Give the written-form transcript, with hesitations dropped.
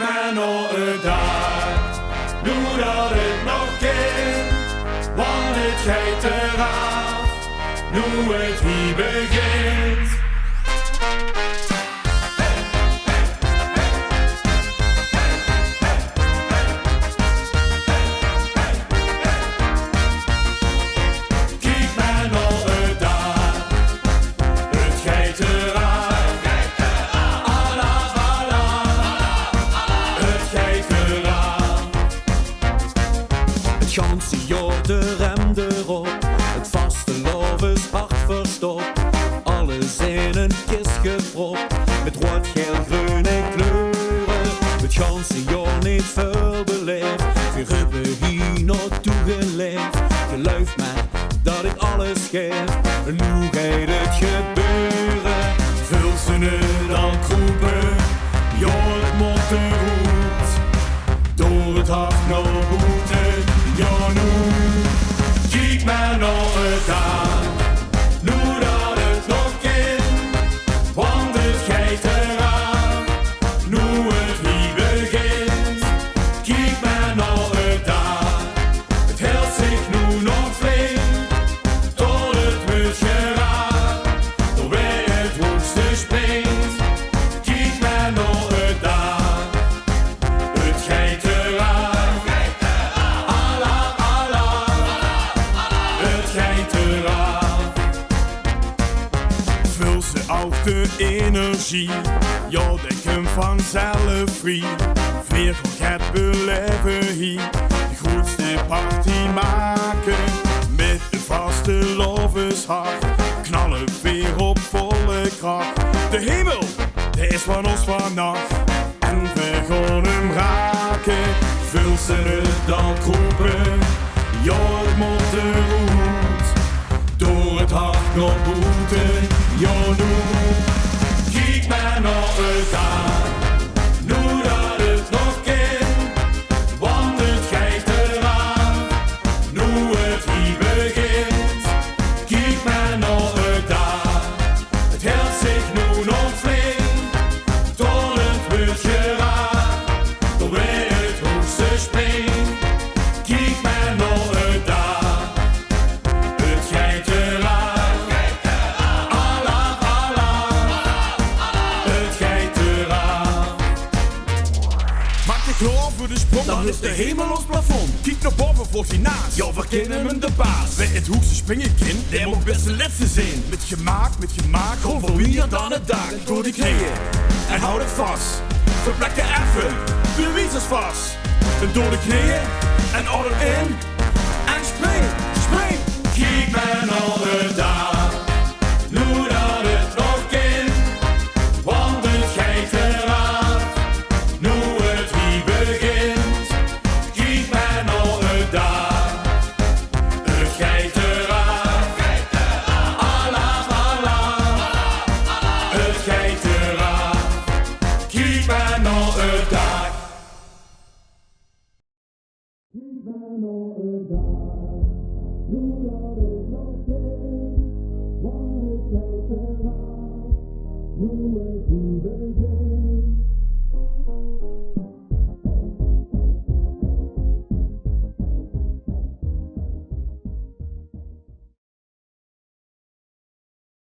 maar naar het Daak, nu dat het nog kan, want het gaat eraf, nu het hier begint. De rem erop, het vaste lof is hard verstopt. Alles in een kist gepropt, met rood, geel, groen en kleuren. Het ganse jaar niet veel beleefd, we hebben hier naartoe geleefd. Geloof mij dat ik alles geef, en nu gaat het gebeuren. Vul ze het al kroepen, ja het moet de roet. Door het hart naar boete, ja nu. Kijk maar naar het Daak, nu dat het nog kan, want het gaat eraan, nu het hier begint. Kijk maar naar het Daak, het hield zich nu nog flink, tot het wordt geraakt, door wie het hoogste springt. Kijk maar naar het Daak, het gaat eraan. Vul ze ook de energie, ja, denk hem vanzelf vrij. Weer gaat beleven hier, de grootste party maken. Met de vaste lovenshart, knallen weer op volle kracht. De hemel, die is van ons vannacht, en we gaan hem raken. Vul ze het dan kroepen, ja, het moet de roet. Door het hart naar boete, ja nu. Kijk maar naar het Daak, nu dat het nog kan, want het gaat eraan, nu het hier begint. Kijk maar naar het Daak, het hield zich nu nog flink, tot het wordt geraakt, door wie het hoogste springt. Kijk maar naar het Daak, het gaat eraan, Allah, Allah, het gaat eraan. Maak je klaar voor de sprong, Dan is de hemel ons plafond. kijk naar boven voor die naast. Ja, we kennen hem de baas. Bij het hoogste springen kind, die moet best een laatste zijn. Met gemaakt, Gewoon voor wie dan het Daak. door die knieën en houd het vast. Verplekken even, de wiezers vast. En door de knieën en order in. En spring, spring. Kijk maar naar het Daak.